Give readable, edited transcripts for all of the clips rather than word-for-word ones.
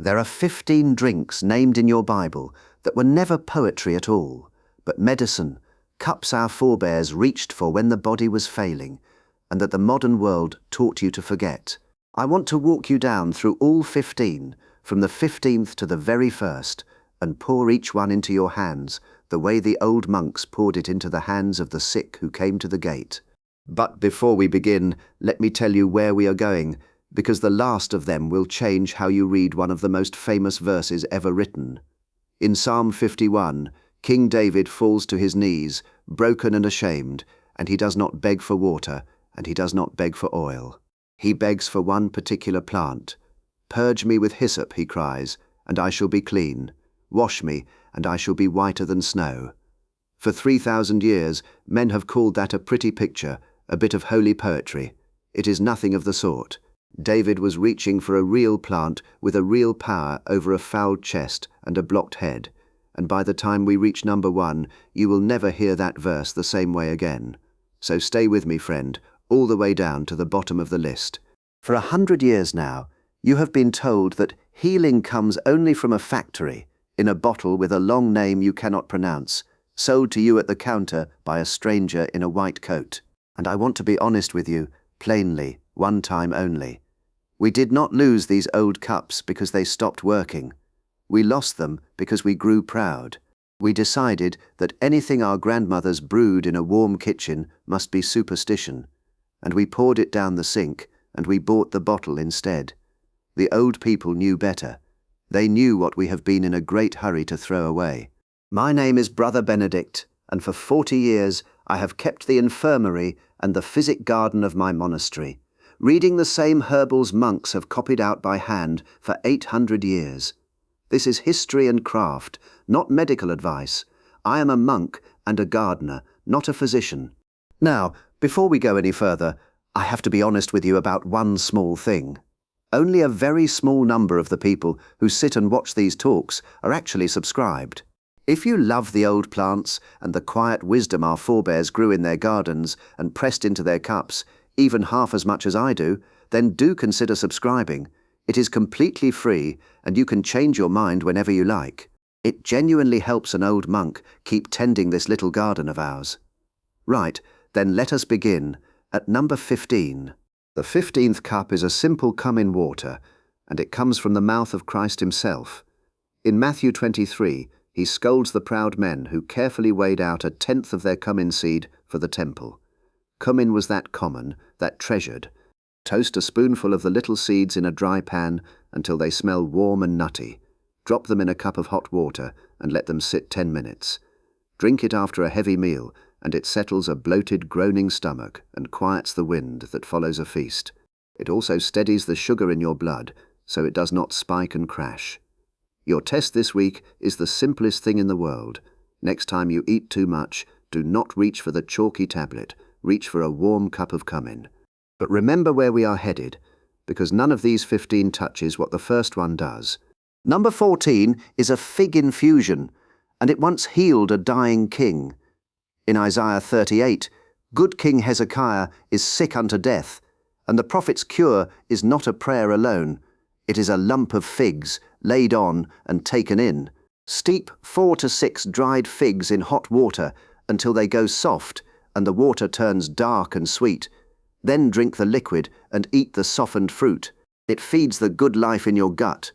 There are 15 drinks named in your Bible that were never poetry at all, but medicine, cups our forebears reached for when the body was failing, and that the modern world taught you to forget. I want to walk you down through all 15, from the 15th to the very first, and pour each one into your hands, the way the old monks poured it into the hands of the sick who came to the gate. But before we begin, let me tell you where we are going, because the last of them will change how you read one of the most famous verses ever written. In Psalm 51, King David falls to his knees, broken and ashamed, and he does not beg for water, and he does not beg for oil. He begs for one particular plant. "Purge me with hyssop," he cries, "and I shall be clean. Wash me, and I shall be whiter than snow." For 3,000 years, men have called that a pretty picture, a bit of holy poetry. It is nothing of the sort. David was reaching for a real plant with a real power over a fouled chest and a blocked head, and by the time we reach number 1, you will never hear that verse the same way again. So stay with me, friend, all the way down to the bottom of the list. For 100 years now, you have been told that healing comes only from a factory, in a bottle with a long name you cannot pronounce, sold to you at the counter by a stranger in a white coat. And I want to be honest with you, plainly, one time only. We did not lose these old cups because they stopped working. We lost them because we grew proud. We decided that anything our grandmothers brewed in a warm kitchen must be superstition, and we poured it down the sink, and we bought the bottle instead. The old people knew better. They knew what we have been in a great hurry to throw away. My name is Brother Benedict, and for 40 years I have kept the infirmary and the physic garden of my monastery, reading the same herbals monks have copied out by hand for 800 years. This is history and craft, not medical advice. I am a monk and a gardener, not a physician. Now, before we go any further, I have to be honest with you about one small thing. Only a very small number of the people who sit and watch these talks are actually subscribed. If you love the old plants and the quiet wisdom our forebears grew in their gardens and pressed into their cups, even half as much as I do, then do consider subscribing. It is completely free, and you can change your mind whenever you like. It genuinely helps an old monk keep tending this little garden of ours. Right, then let us begin at number 15. The 15th cup is a simple cumin water, and it comes from the mouth of Christ himself. In Matthew 23, he scolds the proud men who carefully weighed out 1/10 of their cumin seed for the temple. Cumin was that common, that treasured. Toast a spoonful of the little seeds in a dry pan until they smell warm and nutty. Drop them in a cup of hot water and let them sit 10 minutes. Drink it after a heavy meal, and it settles a bloated, groaning stomach and quiets the wind that follows a feast. It also steadies the sugar in your blood, so it does not spike and crash. Your test this week is the simplest thing in the world. Next time you eat too much, do not reach for the chalky tablet. Reach for a warm cup of cumin. But remember where we are headed, because none of these 15 touches what the first one does. Number 14 is a fig infusion, and it once healed a dying king. In Isaiah 38, good King Hezekiah is sick unto death, and the prophet's cure is not a prayer alone. It is a lump of figs, laid on and taken in. Steep 4 to 6 dried figs in hot water until they go soft, and the water turns dark and sweet. Then drink the liquid and eat the softened fruit. It feeds the good life in your gut.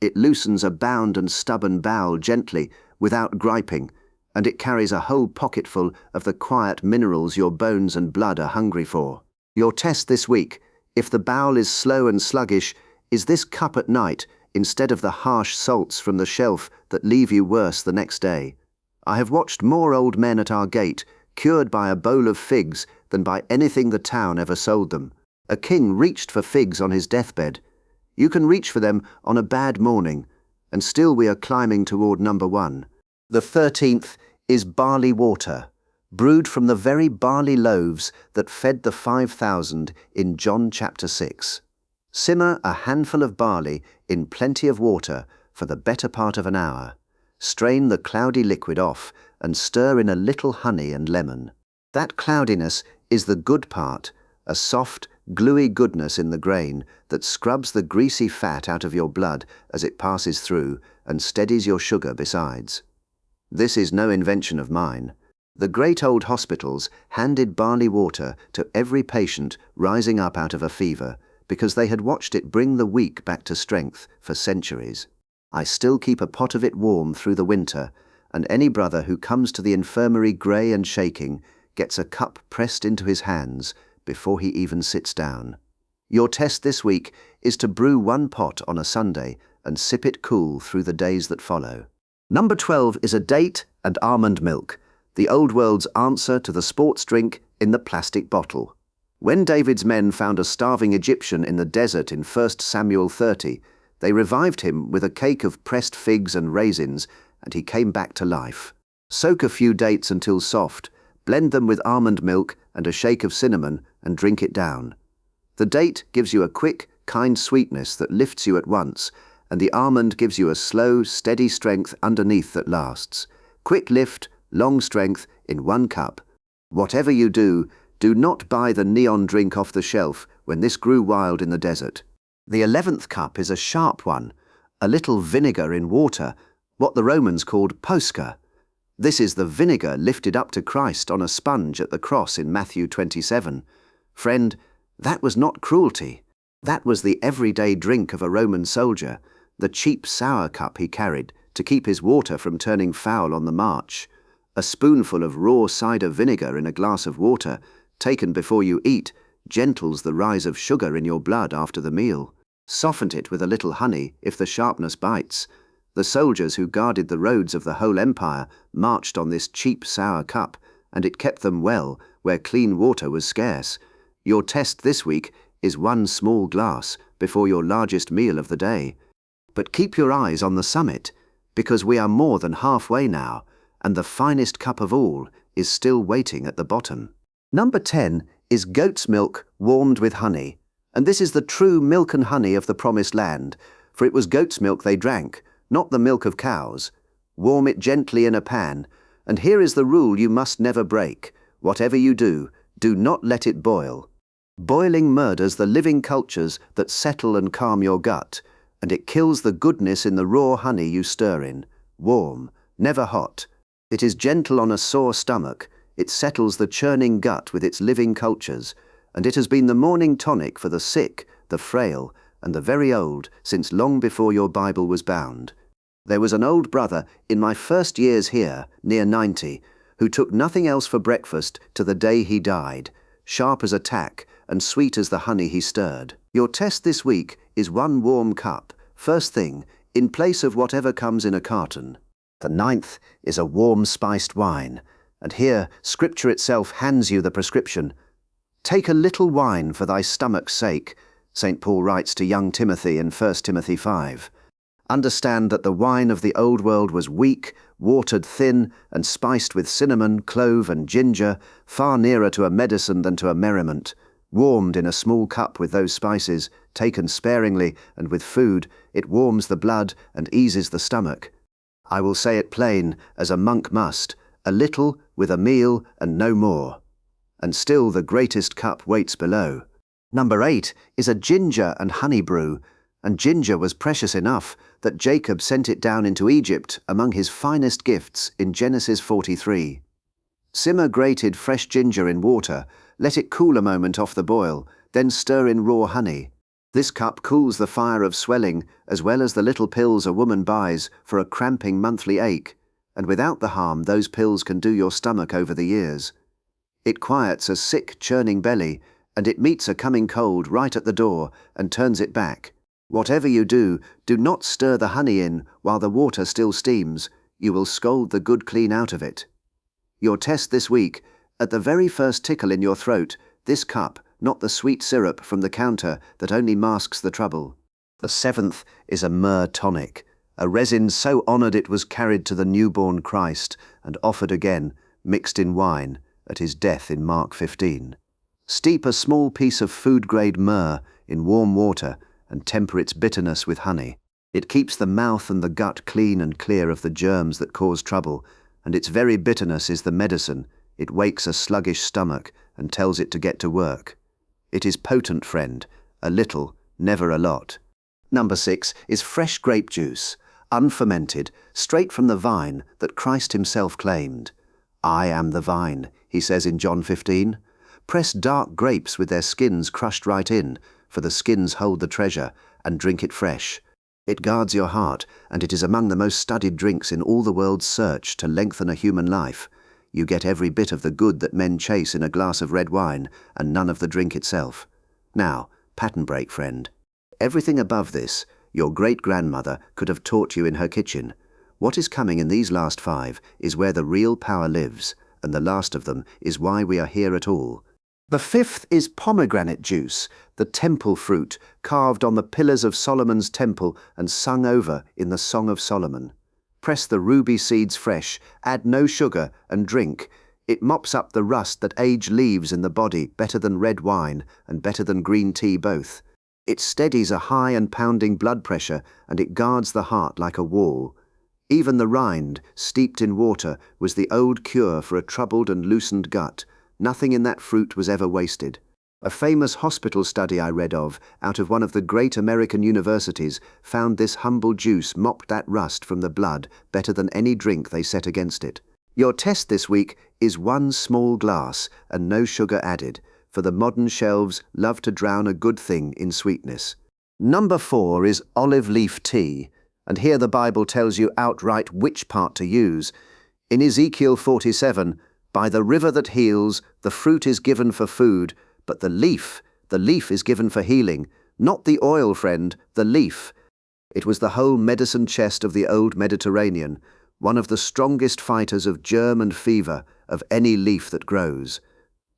It loosens a bound and stubborn bowel gently, without griping, and it carries a whole pocketful of the quiet minerals your bones and blood are hungry for. Your test this week, if the bowel is slow and sluggish, is this cup at night instead of the harsh salts from the shelf that leave you worse the next day. I have watched more old men at our gate cured by a bowl of figs than by anything the town ever sold them. A king reached for figs on his deathbed. You can reach for them on a bad morning, and still we are climbing toward number 1. The 13th is barley water, brewed from the very barley loaves that fed the 5,000 in John chapter 6. Simmer a handful of barley in plenty of water for the better part of an hour. Strain the cloudy liquid off and stir in a little honey and lemon. That cloudiness is the good part, a soft, gluey goodness in the grain that scrubs the greasy fat out of your blood as it passes through and steadies your sugar besides. This is no invention of mine. The great old hospitals handed barley water to every patient rising up out of a fever because they had watched it bring the weak back to strength for centuries. I still keep a pot of it warm through the winter, and any brother who comes to the infirmary grey and shaking gets a cup pressed into his hands before he even sits down. Your test this week is to brew 1 pot on a Sunday and sip it cool through the days that follow. Number 12 is a date and almond milk, the old world's answer to the sports drink in the plastic bottle. When David's men found a starving Egyptian in the desert in 1 Samuel 30, they revived him with a cake of pressed figs and raisins, and he came back to life. Soak a few dates until soft, blend them with almond milk and a shake of cinnamon, and drink it down. The date gives you a quick, kind sweetness that lifts you at once, and the almond gives you a slow, steady strength underneath that lasts. Quick lift, long strength in 1 cup. Whatever you do, do not buy the neon drink off the shelf when this grew wild in the desert. The 11th cup is a sharp one, a little vinegar in water, what the Romans called posca. This is the vinegar lifted up to Christ on a sponge at the cross in Matthew 27. Friend, that was not cruelty. That was the everyday drink of a Roman soldier, the cheap sour cup he carried to keep his water from turning foul on the march. A spoonful of raw cider vinegar in a glass of water, taken before you eat, gentles the rise of sugar in your blood after the meal. Soften it with a little honey if the sharpness bites. The soldiers who guarded the roads of the whole empire marched on this cheap sour cup, and it kept them well where clean water was scarce. Your test this week is 1 small glass before your largest meal of the day. But keep your eyes on the summit, because we are more than halfway now, and the finest cup of all is still waiting at the bottom. Number 10 is goat's milk warmed with honey, and this is the true milk and honey of the promised land, for it was goat's milk they drank, not the milk of cows. Warm it gently in a pan, and here is the rule you must never break. Whatever you do, do not let it boil. Boiling murders the living cultures that settle and calm your gut, and it kills the goodness in the raw honey you stir in. Warm, never hot. It is gentle on a sore stomach. It settles the churning gut with its living cultures, and it has been the morning tonic for the sick, the frail, and the very old since long before your Bible was bound. There was an old brother in my first years here, near 90, who took nothing else for breakfast to the day he died, sharp as a tack and sweet as the honey he stirred. Your test this week is 1 warm cup, first thing, in place of whatever comes in a carton. The 9th is a warm spiced wine, and here Scripture itself hands you the prescription. Take a little wine for thy stomach's sake, St. Paul writes to young Timothy in 1 Timothy 5. Understand that the wine of the old world was weak, watered thin, and spiced with cinnamon, clove, and ginger, far nearer to a medicine than to a merriment. Warmed in a small cup with those spices, taken sparingly and with food, it warms the blood and eases the stomach. I will say it plain, as a monk must, a little with a meal and no more. And still the greatest cup waits below. Number 8 is a ginger and honey brew, and ginger was precious enough that Jacob sent it down into Egypt among his finest gifts in Genesis 43. Simmer grated fresh ginger in water, let it cool a moment off the boil, then stir in raw honey. This cup cools the fire of swelling as well as the little pills a woman buys for a cramping monthly ache, and without the harm those pills can do your stomach over the years. It quiets a sick, churning belly, and it meets a coming cold right at the door and turns it back. Whatever you do, do not stir the honey in while the water still steams. You will scald the good clean out of it. Your test this week, at the very first tickle in your throat, this cup, not the sweet syrup from the counter that only masks the trouble. The 7th is a myrrh tonic, a resin so honoured it was carried to the newborn Christ and offered again, mixed in wine, at his death in Mark 15. Steep a small piece of food-grade myrrh in warm water and temper its bitterness with honey. It keeps the mouth and the gut clean and clear of the germs that cause trouble, and its very bitterness is the medicine. It wakes a sluggish stomach and tells it to get to work. It is potent, friend. A little, never a lot. Number 6 is fresh grape juice, unfermented, straight from the vine that Christ himself claimed. I am the vine, he says in John 15. Press dark grapes with their skins crushed right in, for the skins hold the treasure, and drink it fresh. It guards your heart, and it is among the most studied drinks in all the world's search to lengthen a human life. You get every bit of the good that men chase in a glass of red wine, and none of the drink itself. Now, pattern break, friend. Everything above this, your great-grandmother could have taught you in her kitchen. What is coming in these last 5 is where the real power lives, and the last of them is why we are here at all. The 5th is pomegranate juice, the temple fruit, carved on the pillars of Solomon's temple and sung over in the Song of Solomon. Press the ruby seeds fresh, add no sugar, and drink. It mops up the rust that age leaves in the body better than red wine and better than green tea both. It steadies a high and pounding blood pressure, and it guards the heart like a wall. Even the rind, steeped in water, was the old cure for a troubled and loosened gut. Nothing in that fruit was ever wasted. A famous hospital study I read of, out of one of the great American universities, found this humble juice mopped that rust from the blood better than any drink they set against it. Your test this week is 1 small glass and no sugar added, for the modern shelves love to drown a good thing in sweetness. Number 4 is olive leaf tea, and here the Bible tells you outright which part to use. In Ezekiel 47, by the river that heals, the fruit is given for food, but the leaf is given for healing. Not the oil, friend, the leaf. It was the whole medicine chest of the old Mediterranean, one of the strongest fighters of germ and fever of any leaf that grows.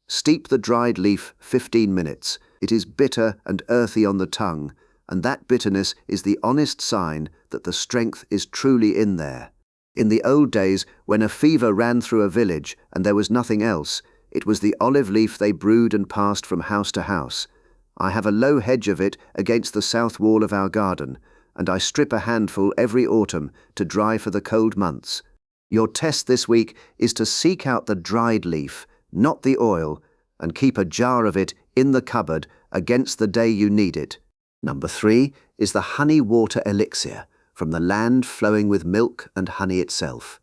Steep the dried leaf 15 minutes. It is bitter and earthy on the tongue, and that bitterness is the honest sign that the strength is truly in there. In the old days, when a fever ran through a village and there was nothing else, it was the olive leaf they brewed and passed from house to house. I have a low hedge of it against the south wall of our garden, and I strip a handful every autumn to dry for the cold months. Your test this week is to seek out the dried leaf, not the oil, and keep a jar of it in the cupboard against the day you need it. Number 3 is the honey water elixir, from the land flowing with milk and honey itself.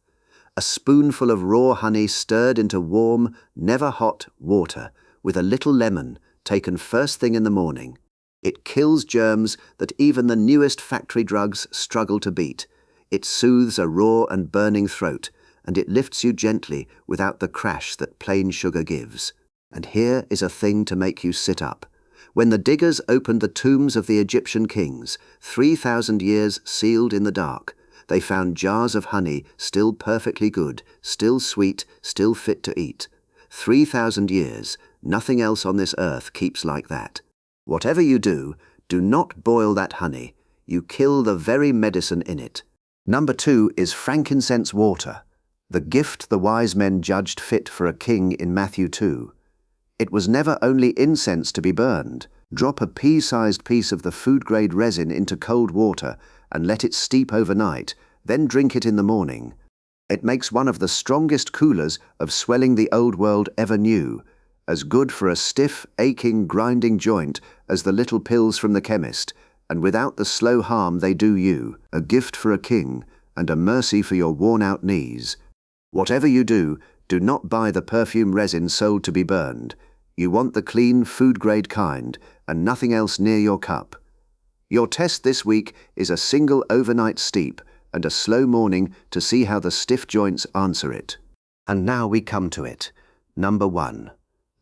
A spoonful of raw honey stirred into warm, never hot water with a little lemon taken first thing in the morning. It kills germs that even the newest factory drugs struggle to beat. It soothes a raw and burning throat, and it lifts you gently without the crash that plain sugar gives. And here is a thing to make you sit up. When the diggers opened the tombs of the Egyptian kings, 3,000 years sealed in the dark, they found jars of honey still perfectly good, still sweet, still fit to eat. 3,000 years, nothing else on this earth keeps like that. Whatever you do not boil that honey. You kill the very medicine in it. Number 2 is frankincense water, the gift the wise men judged fit for a king in Matthew 2. It was never only incense to be burned. Drop a pea-sized piece of the food-grade resin into cold water and let it steep overnight, then drink it in the morning. It makes one of the strongest coolers of swelling the old world ever knew, as good for a stiff, aching, grinding joint as the little pills from the chemist, and without the slow harm they do you, a gift for a king, and a mercy for your worn-out knees. Whatever you do not buy the perfume resin sold to be burned. You want the clean, food-grade kind, and nothing else near your cup. Your test this week is a single overnight steep and a slow morning to see how the stiff joints answer it. And now we come to it. Number 1.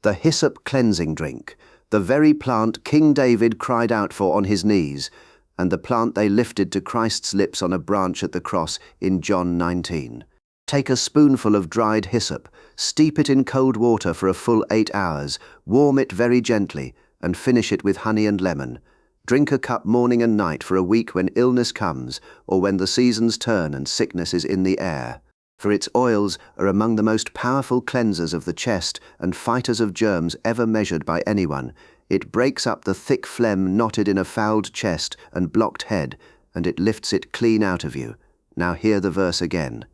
The hyssop cleansing drink, the very plant King David cried out for on his knees, and the plant they lifted to Christ's lips on a branch at the cross in John 19. Take a spoonful of dried hyssop, steep it in cold water for a full 8 hours, warm it very gently, and finish it with honey and lemon. Drink a cup morning and night for a week when illness comes, or when the seasons turn and sickness is in the air. For its oils are among the most powerful cleansers of the chest and fighters of germs ever measured by anyone. It breaks up the thick phlegm knotted in a fouled chest and blocked head, and it lifts it clean out of you. Now hear the verse again.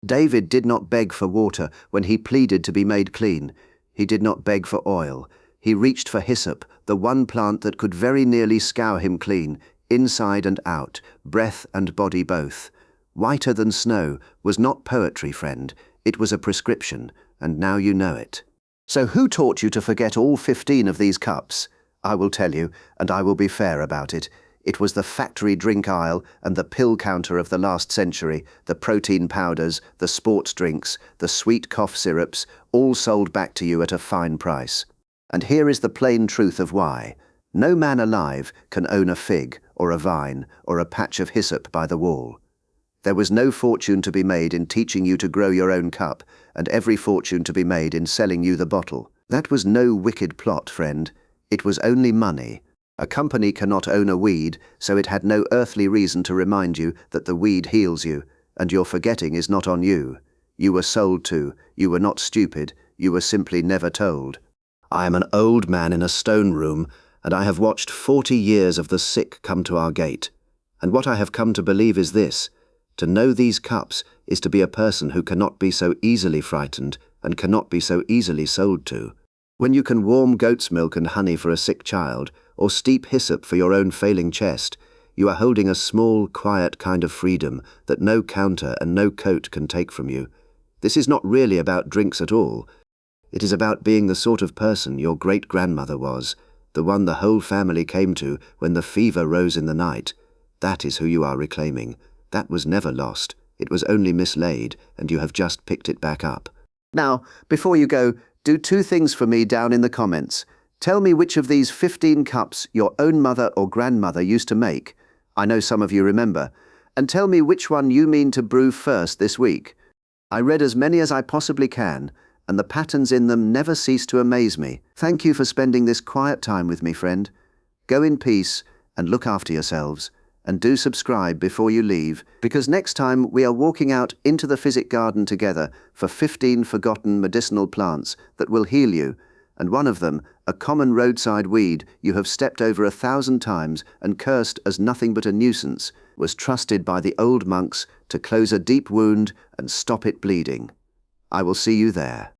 David did not beg for water when he pleaded to be made clean. He did not beg for oil. He reached for hyssop, the one plant that could very nearly scour him clean, inside and out, breath and body both. Whiter than snow was not poetry, friend. It was a prescription, and now you know it. So who taught you to forget all 15 of these cups? I will tell you, and I will be fair about it. It was the factory drink aisle and the pill counter of the last century, the protein powders, the sports drinks, the sweet cough syrups, all sold back to you at a fine price. And here is the plain truth of why. No man alive can own a fig, or a vine, or a patch of hyssop by the wall. There was no fortune to be made in teaching you to grow your own cup, and every fortune to be made in selling you the bottle. That was no wicked plot, friend. It was only money. A company cannot own a weed, so it had no earthly reason to remind you that the weed heals you, and your forgetting is not on you. You were sold to, you were not stupid, you were simply never told. I am an old man in a stone room, and I have watched 40 years of the sick come to our gate. And what I have come to believe is this: to know these cups is to be a person who cannot be so easily frightened and cannot be so easily sold to. When you can warm goat's milk and honey for a sick child, or steep hyssop for your own failing chest, you are holding a small, quiet kind of freedom that no counter and no coat can take from you. This is not really about drinks at all. It is about being the sort of person your great-grandmother was, the one the whole family came to when the fever rose in the night. That is who you are reclaiming. That was never lost. It was only mislaid, and you have just picked it back up. Now, before you go, do 2 things for me down in the comments. Tell me which of these 15 cups your own mother or grandmother used to make. I know some of you remember. And tell me which one you mean to brew first this week. I read as many as I possibly can, and the patterns in them never cease to amaze me. Thank you for spending this quiet time with me, friend. Go in peace and look after yourselves. And do subscribe before you leave, because next time we are walking out into the physic garden together for 15 forgotten medicinal plants that will heal you, and one of them, a common roadside weed you have stepped over 1,000 times and cursed as nothing but a nuisance, was trusted by the old monks to close a deep wound and stop it bleeding. I will see you there.